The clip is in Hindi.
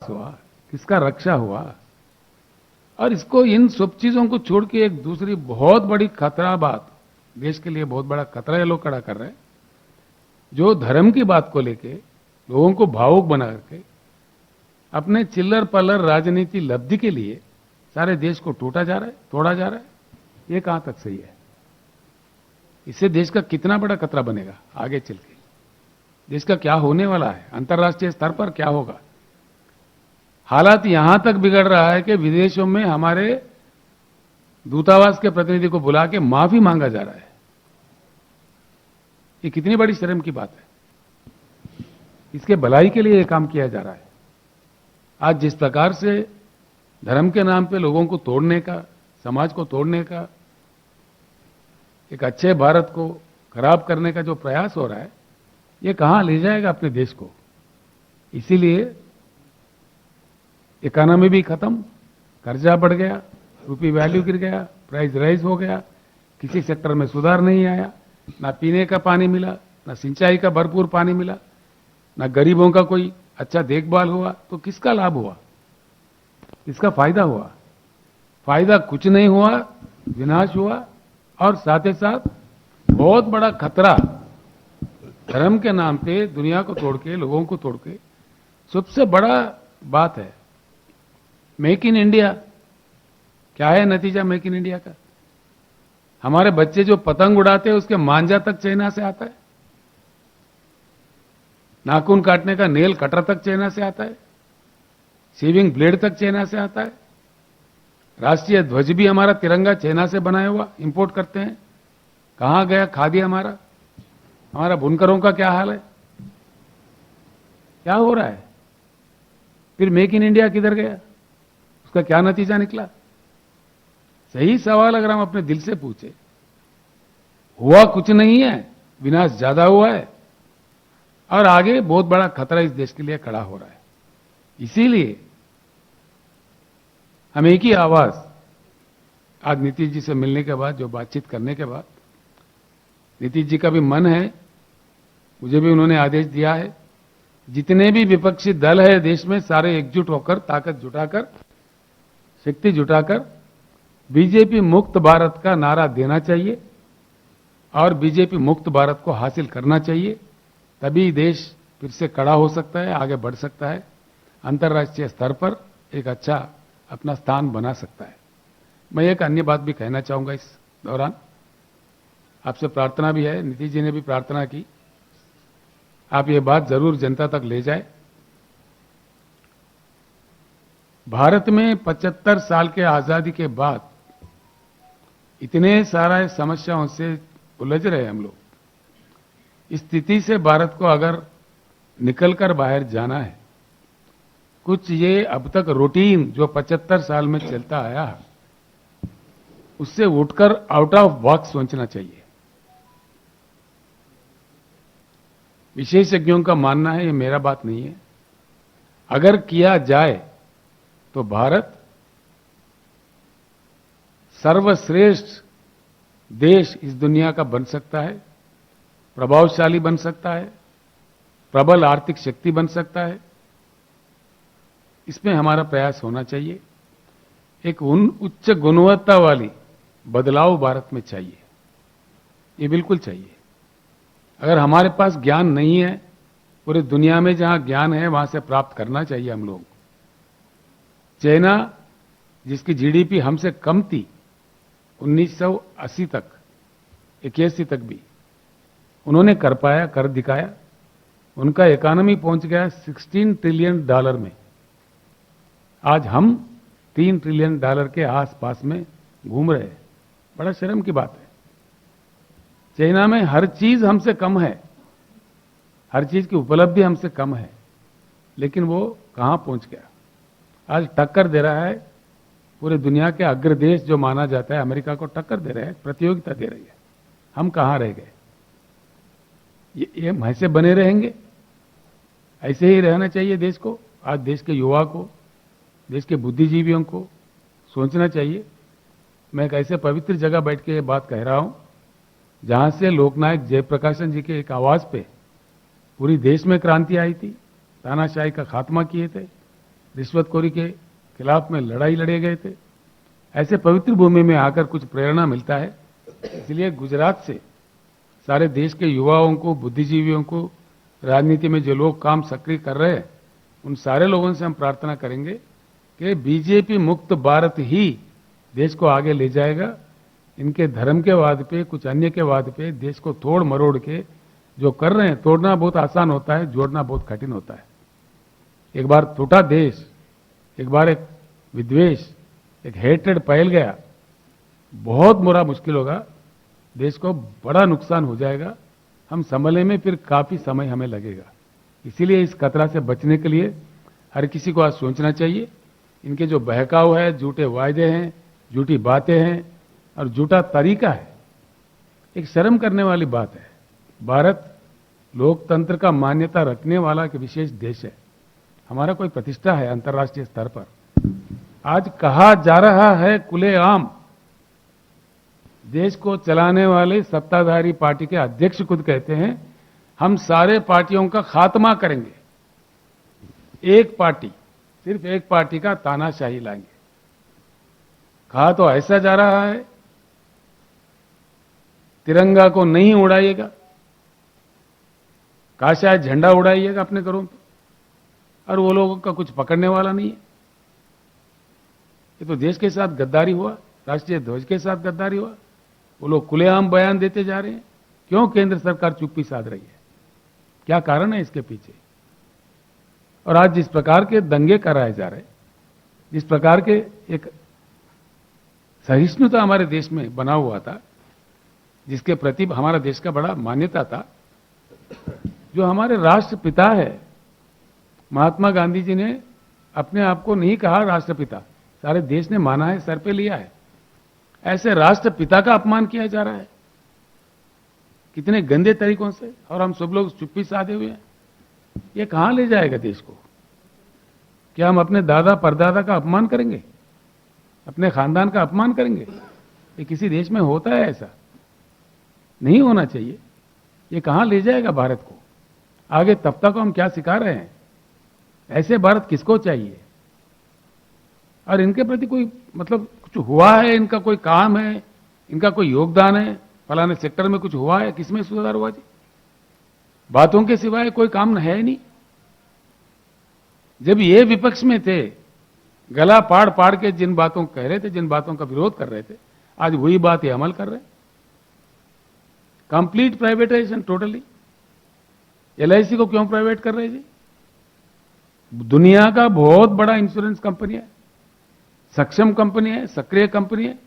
हुआ, किसका रक्षा हुआ। और इसको इन सब चीजों को छोड़ के एक दूसरी बहुत बड़ी खतरा बात, देश के लिए बहुत बड़ा खतरा ये लोग खड़ा कर रहे हैं, जो धर्म की बात को लेके लोगों को भावुक बना करके अपने चिल्लर पल्लर राजनीति लब्धि के लिए सारे देश को टूटा जा रहा है, तोड़ा जा रहा है। ये कहां तक सही है? इससे देश का कितना बड़ा खतरा बनेगा आगे चल के, देश का क्या होने वाला है, अंतर्राष्ट्रीय स्तर पर क्या होगा। हालात यहां तक बिगड़ रहा है कि विदेशों में हमारे दूतावास के प्रतिनिधि को बुला के माफी मांगा जा रहा है। ये कितनी बड़ी शर्म की बात है। इसके भलाई के लिए ये काम किया जा रहा है। आज जिस प्रकार से धर्म के नाम पे लोगों को तोड़ने का, समाज को तोड़ने का, एक अच्छे भारत को खराब करने का जो प्रयास हो रहा है, ये कहां ले जाएगा अपने देश को। इसीलिए इकोनॉमी भी खत्म, कर्जा बढ़ गया, रूपी वैल्यू गिर गया, प्राइस राइज हो गया, किसी सेक्टर में सुधार नहीं आया, ना पीने का पानी मिला, ना सिंचाई का भरपूर पानी मिला, ना गरीबों का कोई अच्छा देखभाल हुआ। तो किसका लाभ हुआ, किसका फायदा हुआ? फायदा कुछ नहीं हुआ, विनाश हुआ। और साथ ही साथ बहुत बड़ा खतरा, धर्म के नाम पे दुनिया को तोड़ के, लोगों को तोड़ के, सबसे बड़ा बात है मेक इन इंडिया। क्या है नतीजा मेक इन इंडिया का? हमारे बच्चे जो पतंग उड़ाते हैं उसके मांझा तक चाइना से आता है, नाखून काटने का नेल कटर तक चाइना से आता है, शेविंग ब्लेड तक चाइना से आता है, राष्ट्रीय ध्वज भी हमारा तिरंगा चाइना से बनाया हुआ इंपोर्ट करते हैं। कहां गया खादी हमारा? हमारा बुनकरों का क्या हाल है? क्या हो रहा है? फिर मेक इन इंडिया किधर गया? उसका क्या नतीजा निकला? सही सवाल अगर हम अपने दिल से पूछे, हुआ कुछ नहीं है, विनाश ज्यादा हुआ है और आगे बहुत बड़ा खतरा इस देश के लिए खड़ा हो रहा है। इसीलिए हम एक ही आवाज, आज नीतीश जी से मिलने के बाद, जो बातचीत करने के बाद, नीतीश जी का भी मन है, मुझे भी उन्होंने आदेश दिया है, जितने भी विपक्षी दल है देश में, सारे एकजुट होकर, ताकत जुटाकर, शक्ति जुटाकर बीजेपी मुक्त भारत का नारा देना चाहिए और बीजेपी मुक्त भारत को हासिल करना चाहिए। तभी देश फिर से खड़ा हो सकता है, आगे बढ़ सकता है, अंतर्राष्ट्रीय स्तर पर एक अच्छा अपना स्थान बना सकता है। मैं एक अन्य बात भी कहना चाहूंगा इस दौरान, आपसे प्रार्थना भी है, नीतीश जी ने भी प्रार्थना की, आप ये बात जरूर जनता तक ले जाए। भारत में 75 साल के आजादी के बाद इतने सारा समस्याओं से उलझ रहे हम लोग। इस स्थिति से भारत को अगर निकलकर बाहर जाना है, कुछ ये अब तक रूटीन जो 75 साल में चलता आया है, उससे उठकर आउट ऑफ बॉक्स सोचना चाहिए। विशेषज्ञों का मानना है, ये मेरा बात नहीं है, अगर किया जाए तो भारत सर्वश्रेष्ठ देश इस दुनिया का बन सकता है, प्रभावशाली बन सकता है, प्रबल आर्थिक शक्ति बन सकता है। इसमें हमारा प्रयास होना चाहिए। एक उच्च गुणवत्ता वाली बदलाव भारत में चाहिए, ये बिल्कुल चाहिए। अगर हमारे पास ज्ञान नहीं है, पूरी दुनिया में जहां ज्ञान है वहां से प्राप्त करना चाहिए हम लोग। चाइना, जिसकी जीडीपी हमसे कम थी 1980 तक, 81 तक भी, उन्होंने कर पाया, कर दिखाया। उनका इकोनॉमी पहुंच गया $16 ट्रिलियन में। आज हम $3 ट्रिलियन के आसपास में घूम रहे हैं। बड़ा शर्म की बात है। चाइना में हर चीज हमसे कम है, हर चीज की उपलब्धि हमसे कम है, लेकिन वो कहां पहुंच गया? आज टक्कर दे रहा है, पूरे दुनिया के अग्रदेश जो माना जाता है अमेरिका को टक्कर दे रहा है, प्रतियोगिता दे रही है। हम कहां रह गए? ये हम ऐसे बने रहेंगे? ऐसे ही रहना चाहिए देश को। आज देश के युवा को, देश के बुद्धिजीवियों को सोचना चाहिए। मैं एक ऐसे पवित्र जगह बैठ के ये बात कह रहा हूं, जहां से लोकनायक जयप्रकाशन जी के एक आवाज पे पूरी देश में क्रांति आई थी, तानाशाही का खात्मा किए थे। रिश्वतखोरी के खिलाफ में लड़ाई लड़े गए थे। ऐसे पवित्र भूमि में आकर कुछ प्रेरणा मिलता है। इसलिए गुजरात से सारे देश के युवाओं को, बुद्धिजीवियों को, राजनीति में जो लोग काम सक्रिय कर रहे हैं, उन सारे लोगों से हम प्रार्थना करेंगे कि बीजेपी मुक्त भारत ही देश को आगे ले जाएगा। इनके धर्म के वाद पे, कुछ अन्य के वाद पे देश को तोड़ मरोड़ के जो कर रहे हैं, तोड़ना बहुत आसान होता है, जोड़ना बहुत कठिन होता है। एक बार टूटा देश, एक बार एक विद्वेष, एक हेट्रेड फैल गया, बहुत बुरा मुश्किल होगा, देश को बड़ा नुकसान हो जाएगा। हम संभलने में फिर काफी समय हमें लगेगा। इसीलिए इस खतरा से बचने के लिए हर किसी को आज सोचना चाहिए। इनके जो बहकाव है, झूठे वायदे हैं, झूठी बातें हैं और झूठा तरीका है, एक शर्म करने वाली बात है। भारत लोकतंत्र का मान्यता रखने वाला एक विशेष देश है, हमारा कोई प्रतिष्ठा है अंतर्राष्ट्रीय स्तर पर। आज कहा जा रहा है खुलेआम, देश को चलाने वाले सत्ताधारी पार्टी के अध्यक्ष खुद कहते हैं हम सारे पार्टियों का खात्मा करेंगे, एक पार्टी, सिर्फ एक पार्टी का तानाशाही लाएंगे। कहा तो ऐसा जा रहा है तिरंगा को नहीं उड़ाइएगा, कहा शायद झंडा उड़ाइएगा अपने घरों पर, और वो लोगों का कुछ पकड़ने वाला नहीं है। ये तो देश के साथ गद्दारी हुआ, राष्ट्रीय ध्वज के साथ गद्दारी हुआ। वो लोग खुलेआम बयान देते जा रहे हैं। क्यों केंद्र सरकार चुप्पी साध रही है? क्या कारण है इसके पीछे? और आज जिस प्रकार के दंगे कराए जा रहे हैं, जिस प्रकार के एक सहिष्णुता हमारे देश में बना हुआ था, जिसके प्रति हमारा देश का बड़ा मान्यता था, जो हमारे राष्ट्रपिता है, महात्मा गांधी जी ने अपने आप को नहीं कहा राष्ट्रपिता, सारे देश ने माना है, सर पे लिया है। ऐसे राष्ट्रपिता का अपमान किया जा रहा है कितने गंदे तरीकों से, और हम सब लोग चुप्पी साधे हुए हैं। ये कहां ले जाएगा देश को? क्या हम अपने दादा परदादा का अपमान करेंगे, अपने खानदान का अपमान करेंगे? ये किसी देश में होता है? ऐसा नहीं होना चाहिए। ये कहां ले जाएगा भारत को? आगे तब तक हम क्या सिखा रहे हैं? ऐसे भारत किसको चाहिए? और इनके प्रति कोई मतलब कुछ हुआ है, इनका कोई काम है, इनका कोई योगदान है, फलाने सेक्टर में कुछ हुआ है, किसमें सुधार हुआ जी? बातों के सिवाय कोई काम है ही नहीं। जब ये विपक्ष में थे, गला पाड़ पाड़ के जिन बातों कह रहे थे, जिन बातों का विरोध कर रहे थे, आज वही बात ये अमल कर रहे हैं। Complete privatisation, totally. एलआईसी को क्यों प्राइवेट कर रहे जी? दुनिया का बहुत बड़ा इंश्योरेंस कंपनी है, सक्षम कंपनी है, सक्रिय कंपनी है,